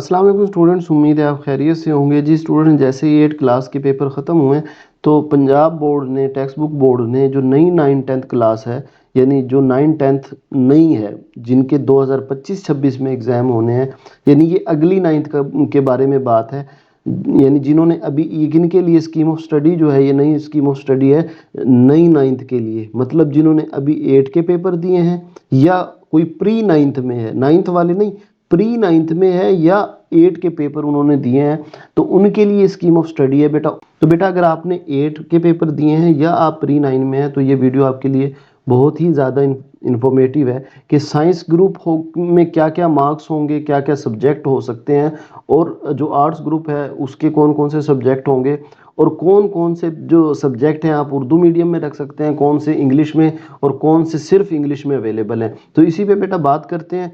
अस्सलाम वालेकुम स्टूडेंट्स, उम्मीद है आप खैरियत से होंगे। जी स्टूडेंट, जैसे ही 8 क्लास के पेपर ख़त्म हुए तो पंजाब बोर्ड ने, टेक्स्ट बुक बोर्ड ने जो नई 9-10 क्लास है, यानी जो 9-10 नई है, जिनके 2025-26 में एग्ज़ाम होने हैं, यानी ये अगली 9th के बारे में बात है। यानी जिन्होंने अभी इनके लिए स्कीम ऑफ स्टडी जो है, ये नई स्कीम ऑफ स्टडी है नई 9th के लिए, मतलब जिन्होंने अभी 8 के पेपर दिए हैं या कोई प्री 9th में है, 9th वाले नहीं, प्री 9th में है या 8 के पेपर उन्होंने दिए हैं, तो उनके लिए स्कीम ऑफ स्टडी है बेटा। तो बेटा अगर आपने 8 के पेपर दिए हैं या आप प्री 9 में हैं तो ये वीडियो आपके लिए बहुत ही ज़्यादा इंफॉर्मेटिव है कि साइंस ग्रुप हो में क्या क्या मार्क्स होंगे, क्या क्या सब्जेक्ट हो सकते हैं, और जो आर्ट्स ग्रुप है उसके कौन कौन से सब्जेक्ट होंगे, और कौन कौन से जो सब्जेक्ट हैं आप उर्दू मीडियम में रख सकते हैं, कौन से इंग्लिश में, और कौन से सिर्फ इंग्लिश में अवेलेबल हैं। तो इसी पे बेटा बात करते हैं।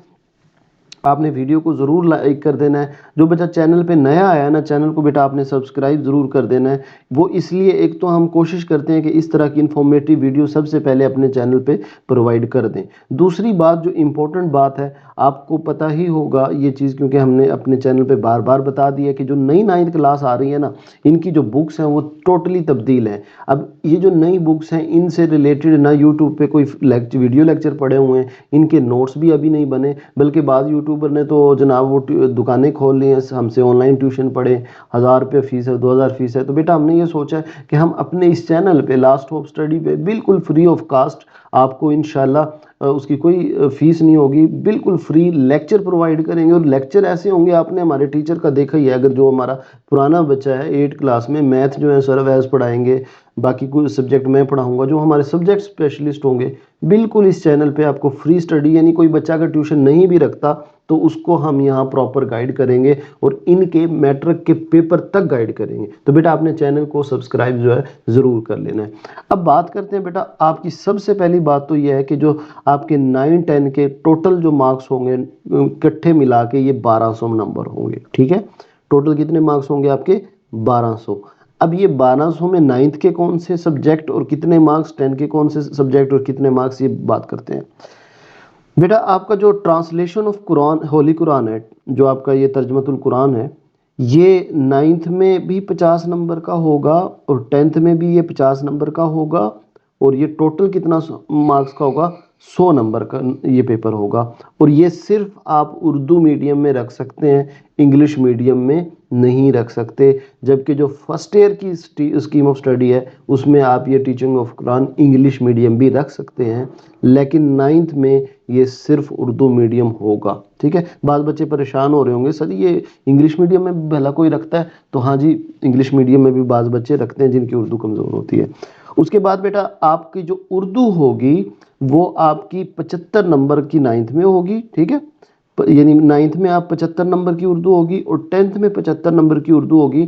आपने वीडियो को ज़रूर लाइक कर देना है। जो बच्चा चैनल पे नया आया है ना, चैनल को बेटा आपने सब्सक्राइब ज़रूर कर देना है। वो इसलिए, एक तो हम कोशिश करते हैं कि इस तरह की इन्फॉर्मेटिव वीडियो सबसे पहले अपने चैनल पे प्रोवाइड कर दें। दूसरी बात, जो इम्पोर्टेंट बात है, आपको पता ही होगा ये चीज़, क्योंकि हमने अपने चैनल पे बार बार बता दिया कि जो नई 9th क्लास आ रही है ना, इनकी जो बुक्स हैं वो टोटली तब्दील हैं। अब ये जो नई बुक्स हैं, इनसे रिलेटेड ना यूट्यूब पे कोई वीडियो लेक्चर पड़े हुए हैं, इनके नोट्स भी अभी नहीं बने, बल्कि बाद यूट्यूबर ने तो जनाब वो दुकानें खोल ली हैं, हमसे ऑनलाइन ट्यूशन पढ़े, 1000 रुपये फ़ीस है, 2000 फ़ीस है। तो बेटा हमने ये सोचा है कि हम अपने इस चैनल पे लास्ट होप स्टडी पे बिल्कुल फ्री ऑफ कास्ट आपको इंशाल्लाह उसकी कोई फ़ीस नहीं होगी, बिल्कुल फ्री लेक्चर प्रोवाइड करेंगे। और लेक्चर ऐसे होंगे, आपने हमारे टीचर का देखा ही है, अगर जो हमारा पुराना बच्चा है 8 क्लास में, मैथ जो है सर वैस पढ़ाएंगे, बाकी कोई सब्जेक्ट मैं पढ़ाऊंगा, जो हमारे सब्जेक्ट स्पेशलिस्ट होंगे, बिल्कुल इस चैनल पे आपको फ्री स्टडी, यानी कोई बच्चा अगर ट्यूशन नहीं भी रखता तो उसको हम यहाँ प्रॉपर गाइड करेंगे और इनके मैट्रिक के पेपर तक गाइड करेंगे। तो बेटा आपने चैनल को सब्सक्राइब जो है ज़रूर कर लेना है। अब बात करते हैं बेटा, आपकी सबसे पहली बात तो ये है कि जो आपके 9-10 के टोटल जो मार्क्स होंगे इकट्ठे मिला के ये 1200 नंबर होंगे। ठीक है, टोटल कितने मार्क्स होंगे आपके? 1200। अब ये 1200 में 9th के कौन से सब्जेक्ट और कितने मार्क्स, 10 के कौन से सब्जेक्ट और कितने मार्क्स, ये बात करते हैं। बेटा आपका जो ट्रांसलेशन ऑफ कुरान, होली कुरान है, जो आपका ये तर्जमतुल कुरान है, ये 9th में भी 50 नंबर का होगा और 10th में भी ये 50 नंबर का होगा, और ये टोटल कितना मार्क्स का होगा? 100 नंबर का ये पेपर होगा। और ये सिर्फ आप उर्दू मीडियम में रख सकते हैं, इंग्लिश मीडियम में नहीं रख सकते। जबकि जो फर्स्ट ईयर की स्कीम ऑफ स्टडी है उसमें आप ये teaching of Quran English medium भी रख सकते हैं, लेकिन 9th में ये सिर्फ उर्दू मीडियम होगा। ठीक है, बाद बच्चे परेशान हो रहे होंगे, सर ये इंग्लिश मीडियम में भी भला कोई रखता है? तो हाँ जी, इंग्लिश मीडियम में भी बाज़ बच्चे रखते हैं जिनकी उर्दू कमज़ोर होती है। उसके बाद बेटा आपकी जो उर्दू होगी वो आपकी 75 नंबर की 9th में होगी। ठीक है, यानी 9th में आप 75 नंबर की उर्दू होगी और 10th में 75 नंबर की उर्दू होगी।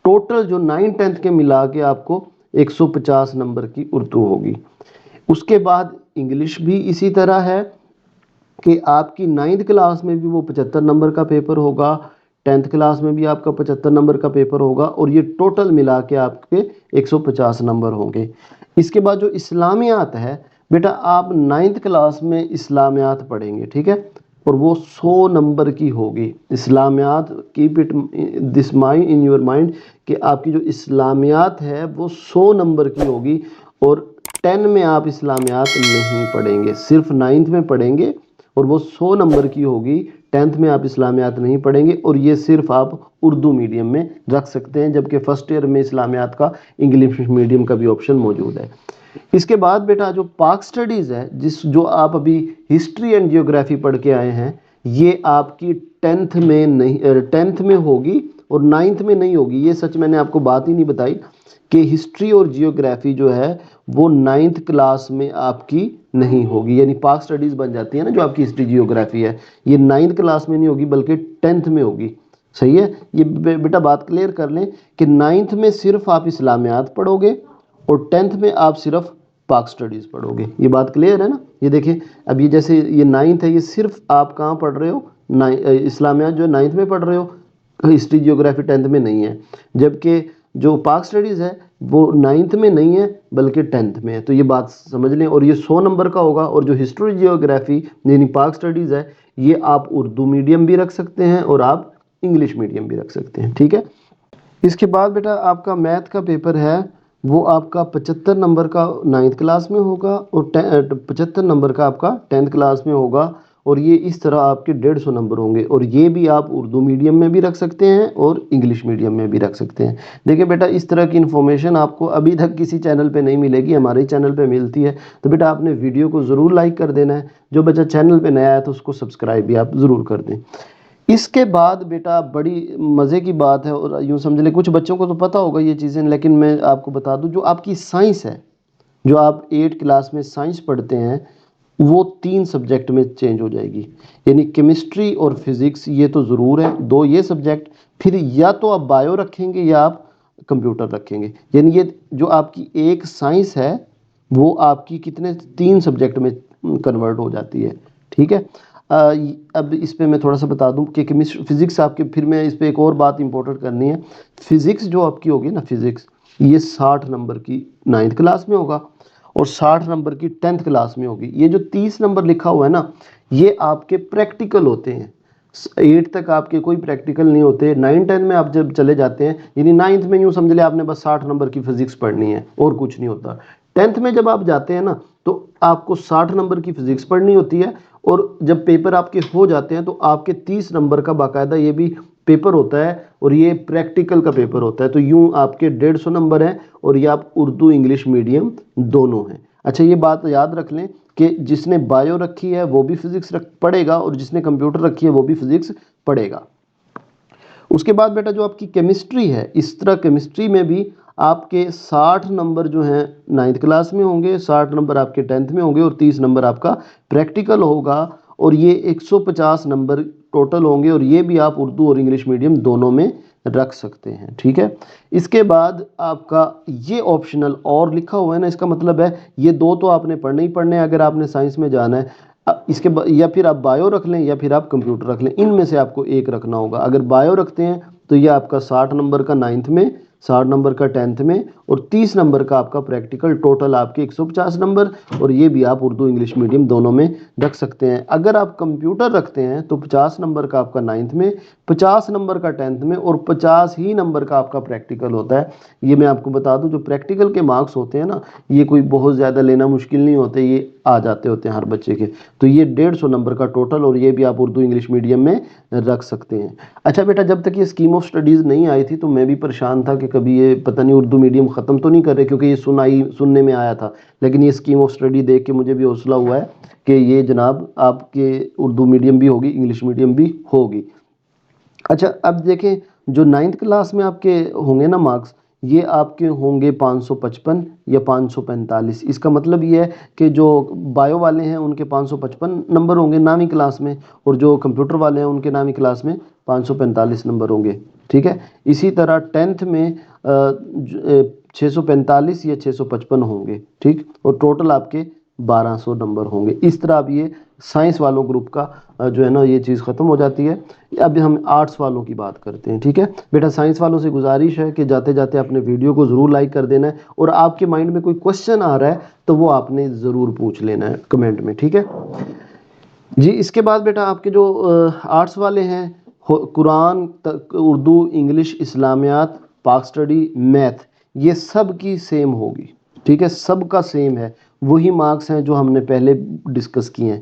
टोटल जो 9-10 के मिला के आपको 150 नंबर की उर्दू होगी। उसके बाद इंग्लिश भी इसी तरह है कि आपकी 9th क्लास में भी वो 75 नंबर का पेपर होगा, 10th क्लास में भी आपका 75 नंबर का पेपर होगा, और ये टोटल मिला के आपके 150 नंबर होंगे। इसके बाद जो इस्लामियात है बेटा, आप 9th क्लास में इस्लामियात पढ़ेंगे। ठीक है, और वो 100 नंबर की होगी इस्लामियात। Keep it this mind in your mind कि आपकी जो इस्लामियात है वो 100 नंबर की होगी, और 10 में आप इस्लामियात नहीं पढ़ेंगे, सिर्फ 9th में पढ़ेंगे, और वो 100 नंबर की होगी। 10th में आप इस्लामियात नहीं पढ़ेंगे, और ये सिर्फ आप उर्दू मीडियम में रख सकते हैं, जबकि फर्स्ट ईयर में इस्लामियात का इंग्लिश मीडियम का भी ऑप्शन मौजूद है। इसके बाद बेटा जो पाक स्टडीज़ है, जो आप अभी हिस्ट्री एंड जियोग्राफी पढ़ के आए हैं, ये आपकी 10th में नहीं, 10th में होगी और 9th में नहीं होगी। ये सच मैंने आपको बात ही नहीं बताई कि हिस्ट्री और जियोग्राफी जो है वो 9th क्लास में आपकी नहीं होगी, यानी पाक स्टडीज़ बन जाती है ना जो आपकी हिस्ट्री जियोग्राफी है, ये 9th क्लास में नहीं होगी बल्कि 10th में होगी। सही है, ये बेटा बात क्लियर कर लें कि 9th में सिर्फ आप इस्लामियात पढ़ोगे और 10th में आप सिर्फ पाक स्टडीज़ पढ़ोगे। ये बात क्लियर है ना? ये देखिए, अब ये जैसे ये 9th है, ये सिर्फ आप कहाँ पढ़ रहे हो? इस्लामियात जो 9th में पढ़ रहे हो, हिस्ट्री जियोग्राफी 10th में नहीं है। जबकि जो पाक स्टडीज़ है वो 9th में नहीं है बल्कि 10th में है। तो ये बात समझ लें, और ये 100 नंबर का होगा। और जो हिस्ट्री जियोग्राफी यानी पाक स्टडीज़ है, ये आप उर्दू मीडियम भी रख सकते हैं और आप इंग्लिश मीडियम भी रख सकते हैं। ठीक है, इसके बाद बेटा आपका मैथ का पेपर है, वो आपका 75 नंबर का 9th क्लास में होगा और 75 नंबर का आपका 10th क्लास में होगा। और ये इस तरह आपके 150 नंबर होंगे और ये भी आप उर्दू मीडियम में भी रख सकते हैं और इंग्लिश मीडियम में भी रख सकते हैं। देखिए बेटा, इस तरह की इन्फॉर्मेशन आपको अभी तक किसी चैनल पे नहीं मिलेगी, हमारे चैनल पे मिलती है। तो बेटा आपने वीडियो को ज़रूर लाइक कर देना है, जो बच्चा चैनल पे नया है तो उसको सब्सक्राइब भी आप ज़रूर कर दें। इसके बाद बेटा बड़ी मज़े की बात है, और यूँ समझ लें कुछ बच्चों को तो पता होगा ये चीज़ें, लेकिन मैं आपको बता दूं, जो आपकी साइंस है, जो आप 8 क्लास में साइंस पढ़ते हैं, वो 3 सब्जेक्ट में चेंज हो जाएगी। यानी केमिस्ट्री और फिज़िक्स ये तो ज़रूर है, 2 ये सब्जेक्ट, फिर या तो आप बायो रखेंगे या आप कंप्यूटर रखेंगे। यानी ये जो आपकी एक साइंस है वो आपकी कितने 3 सब्जेक्ट में कन्वर्ट हो जाती है। ठीक है, अब इस पे मैं थोड़ा सा बता दूं कि केमिस्ट्री फिज़िक्स आपके, फिर मैं इस पे एक और बात इंपॉर्टेंट करनी है। फिज़िक्स जो आपकी होगी ना, फिज़िक्स ये 60 नंबर की 9th क्लास में होगा और 60 नंबर की 10th क्लास में होगी। ये जो 30 नंबर लिखा हुआ है ना, ये आपके प्रैक्टिकल होते हैं। 8 तक आपके कोई प्रैक्टिकल नहीं होते। 9-10 में आप जब चले जाते हैं, यानी 9th में यूँ समझ ले आपने बस 60 नंबर की फिज़िक्स पढ़नी है और कुछ नहीं होता। 10th में जब आप जाते हैं ना, तो आपको 60 नंबर की फिज़िक्स पढ़नी होती है, और जब पेपर आपके हो जाते हैं तो आपके 30 नंबर का बाकायदा ये भी पेपर होता है, और ये प्रैक्टिकल का पेपर होता है। तो यूं आपके 150 नंबर हैं, और ये आप उर्दू इंग्लिश मीडियम दोनों हैं। अच्छा, ये बात याद रख लें कि जिसने बायो रखी है वो भी फिजिक्स पढ़ेगा, और जिसने कंप्यूटर रखी है वो भी फिजिक्स पढ़ेगा। उसके बाद बेटा जो आपकी केमिस्ट्री है, इस तरह केमिस्ट्री में भी आपके 60 नंबर जो हैं 9th क्लास में होंगे, 60 नंबर आपके 10th में होंगे और 30 नंबर आपका प्रैक्टिकल होगा, और ये 150 नंबर टोटल होंगे, और ये भी आप उर्दू और इंग्लिश मीडियम दोनों में रख सकते हैं। ठीक है, इसके बाद आपका ये ऑप्शनल और लिखा हुआ है ना, इसका मतलब है ये 2 तो आपने पढ़ने ही पढ़ने हैं अगर आपने साइंस में जाना है। या फिर आप बायो रख लें या फिर आप कंप्यूटर रख लें, इनमें से आपको एक रखना होगा। अगर बायो रखते हैं तो ये आपका 60 नंबर का 9th में, 60 नंबर का 10th में, और 30 नंबर का आपका प्रैक्टिकल, टोटल आपके 150 नंबर, और ये भी आप उर्दू इंग्लिश मीडियम दोनों में रख सकते हैं। अगर आप कंप्यूटर रखते हैं तो 50 नंबर का आपका 9th में, 50 नंबर का 10th में, और 50 ही नंबर का आपका प्रैक्टिकल होता है। ये मैं आपको बता दूं, जो प्रैक्टिकल के मार्क्स होते हैं ना, ये कोई बहुत ज़्यादा लेना मुश्किल नहीं होते, ये आ जाते होते हैं हर बच्चे के। तो ये 150 नंबर का टोटल, और ये भी आप उर्दू इंग्लिश मीडियम में रख सकते हैं। अच्छा बेटा, जब तक ये स्कीम ऑफ स्टडीज़ नहीं आई थी तो मैं भी परेशान था कि कभी ये पता नहीं उर्दू मीडियम ख़त्म तो नहीं कर रहे, क्योंकि ये सुनने में आया था। लेकिन ये स्कीम ऑफ स्टडी देख के मुझे भी हौसला हुआ है कि ये जनाब आपके उर्दू मीडियम भी होगी, इंग्लिश मीडियम भी होगी। अच्छा, अब देखें, जो 9th क्लास में आपके होंगे ना मार्क्स, ये आपके होंगे 555 या 545। इसका मतलब ये है कि जो बायो वाले हैं उनके 555 नंबर होंगे 9वीं क्लास में, और जो कंप्यूटर वाले हैं उनके 9वीं क्लास में 545 नंबर होंगे। ठीक है, इसी तरह 10th में 645 या 655 होंगे। ठीक, और टोटल आपके 1200 नंबर होंगे। इस तरह अब ये साइंस वालों ग्रुप का जो है ना, ये चीज़ ख़त्म हो जाती है। अभी हम आर्ट्स वालों की बात करते हैं। ठीक है बेटा, साइंस वालों से गुजारिश है कि जाते जाते अपने वीडियो को ज़रूर लाइक कर देना है, और आपके माइंड में कोई क्वेश्चन आ रहा है तो वो आपने ज़रूर पूछ लेना है कमेंट में। ठीक है जी। इसके बाद बेटा आपके जो आर्ट्स वाले हैं, कुरान तक, उर्दू, इंग्लिश, इस्लामियात, पाक स्टडी, मैथ, ये सब की सेम होगी। ठीक है, सबका सेम है, वही मार्क्स हैं जो हमने पहले डिस्कस किए हैं।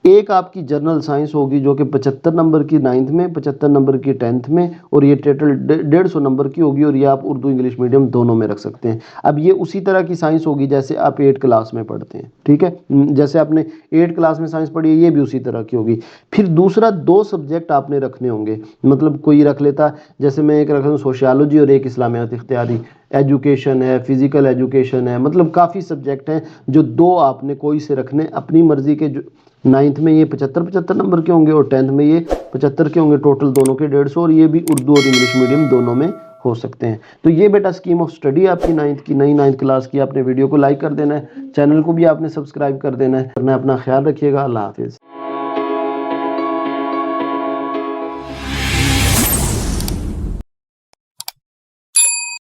एक आपकी जनरल साइंस होगी जो कि 75 नंबर की 9th में, 75 नंबर की 10th में, और ये टोटल 150 नंबर की होगी, और ये आप उर्दू इंग्लिश मीडियम दोनों में रख सकते हैं। अब ये उसी तरह की साइंस होगी जैसे आप 8 क्लास में पढ़ते हैं। ठीक है, जैसे आपने 8 क्लास में साइंस पढ़ी है, ये भी उसी तरह की होगी। फिर दूसरा 2 सब्जेक्ट आपने रखने होंगे, मतलब कोई रख लेता, जैसे मैं एक रख लूँ सोशियोलॉजी और एक इस्लामियात इख्तियारी, एजुकेशन है, फिजिकल एजुकेशन है, मतलब काफ़ी सब्जेक्ट हैं जो 2 आपने कोई से रखने अपनी मर्जी के। जो 9th में ये 75 नंबर के होंगे और 10th में ये 75 के होंगे, टोटल दोनों के 150, और ये भी उर्दू और इंग्लिश मीडियम दोनों में हो सकते हैं। तो ये बेटा स्कीम ऑफ स्टडी आपकी 9th की, नई 9th क्लास की। आपने वीडियो को लाइक कर देना है, चैनल को भी आपने सब्सक्राइब कर देना है। अपना ख्याल रखिएगा। अल्लाह हाफिज़।